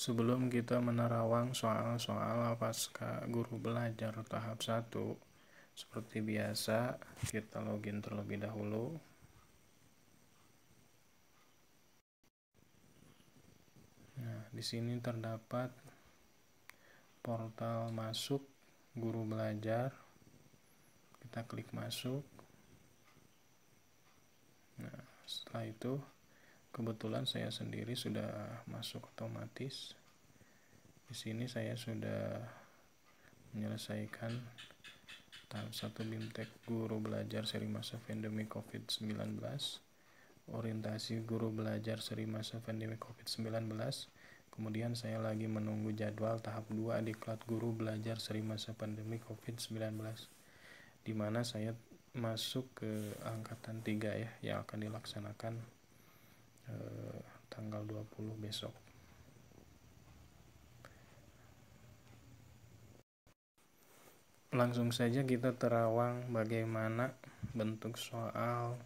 Sebelum kita menerawang soal-soal pasca guru belajar tahap 1, seperti biasa, kita login terlebih dahulu. Nah, di sini terdapat portal masuk guru belajar. Kita klik masuk. Nah, setelah itu kebetulan saya sendiri sudah masuk otomatis. Di sini saya sudah menyelesaikan tahap 1 BIMTEK Guru Belajar seri masa pandemi COVID-19, orientasi guru belajar seri masa pandemi COVID-19. Kemudian saya lagi menunggu jadwal tahap 2 diklat guru belajar seri masa pandemi COVID-19, di mana saya masuk ke angkatan 3 ya, yang akan dilaksanakan tanggal 20 besok. Langsung saja kita terawang bagaimana bentuk soal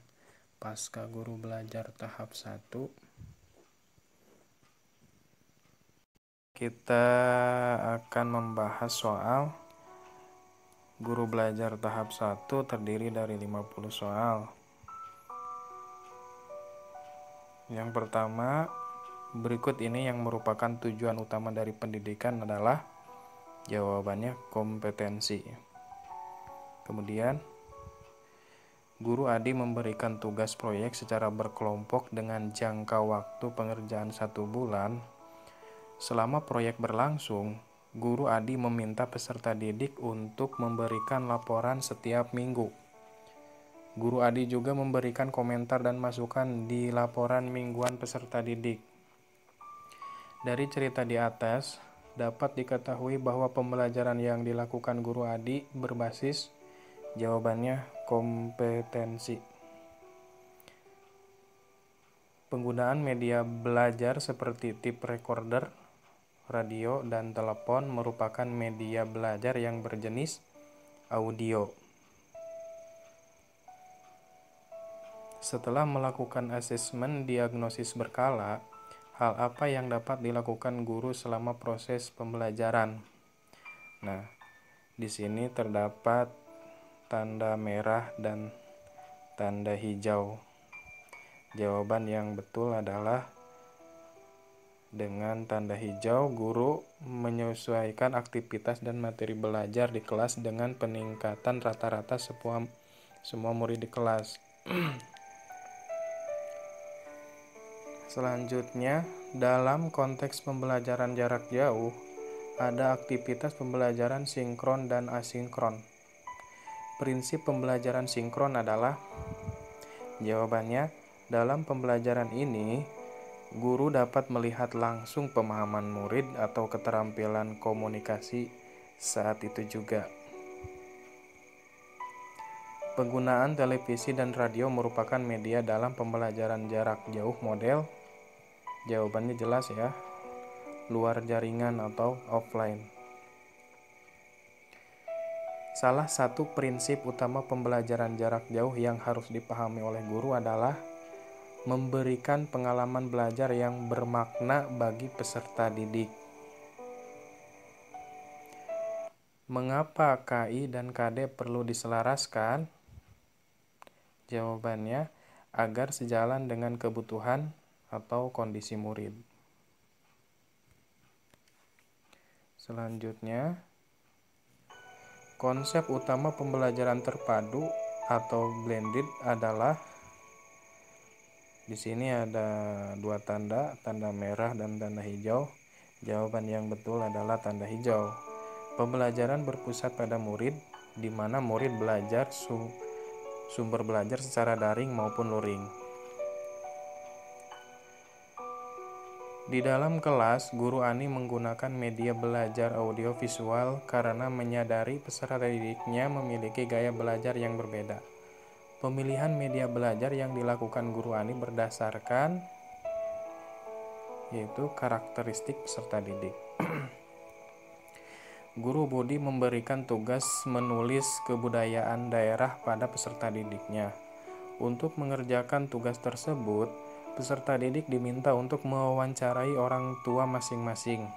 pasca guru belajar tahap 1. Kita akan membahas soal guru belajar tahap 1 terdiri dari 50 soal. Yang pertama, berikut ini yang merupakan tujuan utama dari pendidikan adalah jawabannya kompetensi. Kemudian, Guru Adi memberikan tugas proyek secara berkelompok dengan jangka waktu pengerjaan 1 bulan. Selama proyek berlangsung, Guru Adi meminta peserta didik untuk memberikan laporan setiap minggu. Guru Adi juga memberikan komentar dan masukan di laporan mingguan peserta didik. Dari cerita di atas, dapat diketahui bahwa pembelajaran yang dilakukan Guru Adi berbasis jawabannya kompetensi. Penggunaan media belajar seperti tape recorder, radio, dan telepon merupakan media belajar yang berjenis audio. Setelah melakukan asesmen diagnosis berkala, hal apa yang dapat dilakukan guru selama proses pembelajaran? Nah, di sini terdapat tanda merah dan tanda hijau. Jawaban yang betul adalah dengan tanda hijau, guru menyesuaikan aktivitas dan materi belajar di kelas dengan peningkatan rata-rata semua murid di kelas. Selanjutnya, dalam konteks pembelajaran jarak jauh, ada aktivitas pembelajaran sinkron dan asinkron. Prinsip pembelajaran sinkron adalah, jawabannya, dalam pembelajaran ini, guru dapat melihat langsung pemahaman murid atau keterampilan komunikasi saat itu juga. Penggunaan televisi dan radio merupakan media dalam pembelajaran jarak jauh model. Jawabannya jelas ya, luar jaringan atau offline. Salah satu prinsip utama pembelajaran jarak jauh yang harus dipahami oleh guru adalah memberikan pengalaman belajar yang bermakna bagi peserta didik. Mengapa KI dan KD perlu diselaraskan? Jawabannya, agar sejalan dengan kebutuhan atau kondisi murid. Selanjutnya, konsep utama pembelajaran terpadu atau blended adalah, di sini ada 2 tanda merah dan tanda hijau. Jawaban yang betul adalah tanda hijau. Pembelajaran berpusat pada murid, di mana murid belajar sumber belajar secara daring maupun luring. Di dalam kelas, Guru Ani menggunakan media belajar audiovisual karena menyadari peserta didiknya memiliki gaya belajar yang berbeda. Pemilihan media belajar yang dilakukan Guru Ani berdasarkan yaitu karakteristik peserta didik. Guru Budi memberikan tugas menulis kebudayaan daerah pada peserta didiknya. Untuk mengerjakan tugas tersebut, Peserta didik diminta untuk mewawancarai orang tua masing-masing.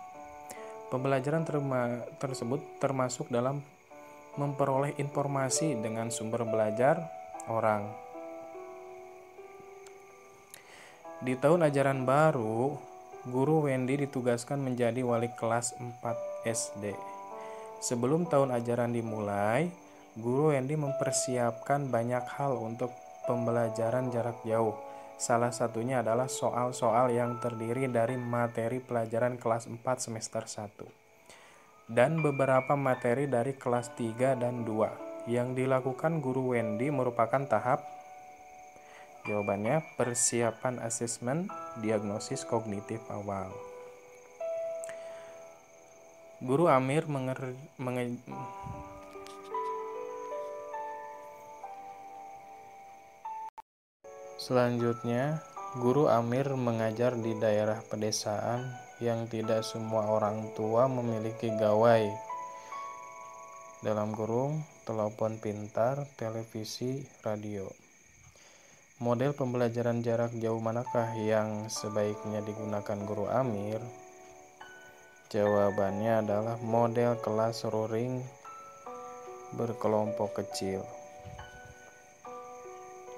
Pembelajaran tersebut termasuk dalam memperoleh informasi dengan sumber belajar orang. Di tahun ajaran baru, guru Wendy ditugaskan menjadi wali kelas 4 SD. Sebelum tahun ajaran dimulai, guru Wendy mempersiapkan banyak hal untuk pembelajaran jarak jauh. Salah satunya adalah soal-soal yang terdiri dari materi pelajaran kelas 4 semester 1 dan beberapa materi dari kelas 3 dan 2. Yang dilakukan guru Wendy merupakan tahap jawabannya persiapan asesmen diagnosis kognitif awal. Guru Amir Selanjutnya, Guru Amir mengajar di daerah pedesaan yang tidak semua orang tua memiliki gawai dalam kurung telepon pintar, televisi, radio. Model pembelajaran jarak jauh manakah yang sebaiknya digunakan Guru Amir? Jawabannya adalah model kelas luring berkelompok kecil.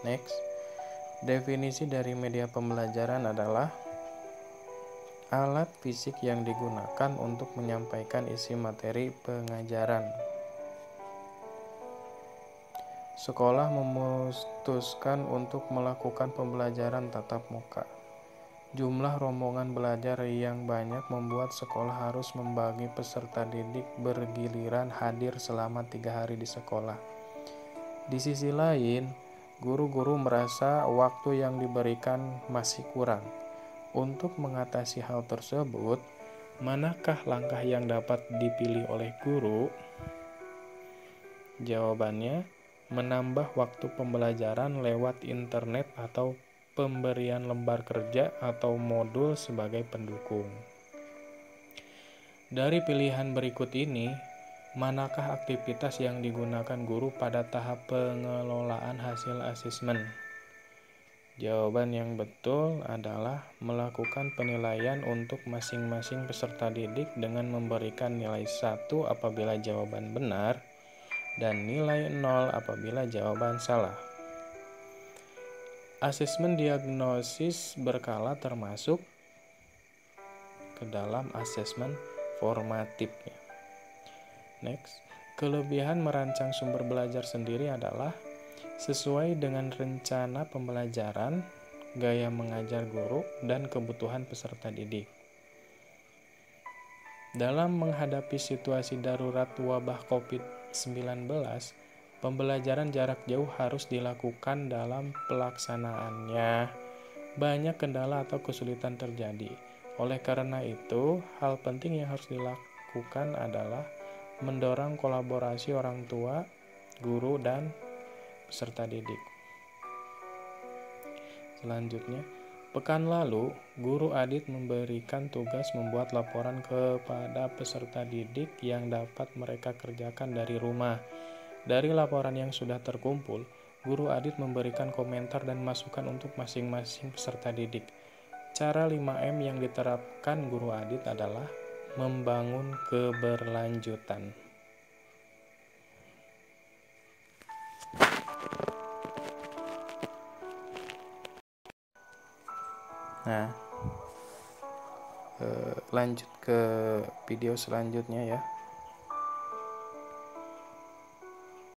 Next. Definisi dari media pembelajaran adalah alat fisik yang digunakan untuk menyampaikan isi materi pengajaran. Sekolah memutuskan untuk melakukan pembelajaran tatap muka. Jumlah rombongan belajar yang banyak membuat sekolah harus membagi peserta didik bergiliran hadir selama 3 hari di sekolah. Di sisi lain, guru-guru merasa waktu yang diberikan masih kurang. Untuk mengatasi hal tersebut, manakah langkah yang dapat dipilih oleh guru? Jawabannya, menambah waktu pembelajaran lewat internet atau pemberian lembar kerja atau modul sebagai pendukung. Dari pilihan berikut ini, manakah aktivitas yang digunakan guru pada tahap pengelolaan hasil asesmen? Jawaban yang betul adalah melakukan penilaian untuk masing-masing peserta didik dengan memberikan nilai 1 apabila jawaban benar dan nilai 0 apabila jawaban salah. Asesmen diagnosis berkala termasuk ke dalam asesmen formatif. Next, kelebihan merancang sumber belajar sendiri adalah sesuai dengan rencana pembelajaran, gaya mengajar guru, dan kebutuhan peserta didik. Dalam menghadapi situasi darurat wabah COVID-19, pembelajaran jarak jauh harus dilakukan dalam pelaksanaannya. Banyak kendala atau kesulitan terjadi. Oleh karena itu, hal penting yang harus dilakukan adalah mendorong kolaborasi orang tua, guru, dan peserta didik. Selanjutnya, pekan lalu, Guru Adit memberikan tugas membuat laporan kepada peserta didik yang dapat mereka kerjakan dari rumah. Dari laporan yang sudah terkumpul, Guru Adit memberikan komentar dan masukan untuk masing-masing peserta didik. Cara 5M yang diterapkan Guru Adit adalah membangun keberlanjutan. Nah, lanjut ke video selanjutnya ya.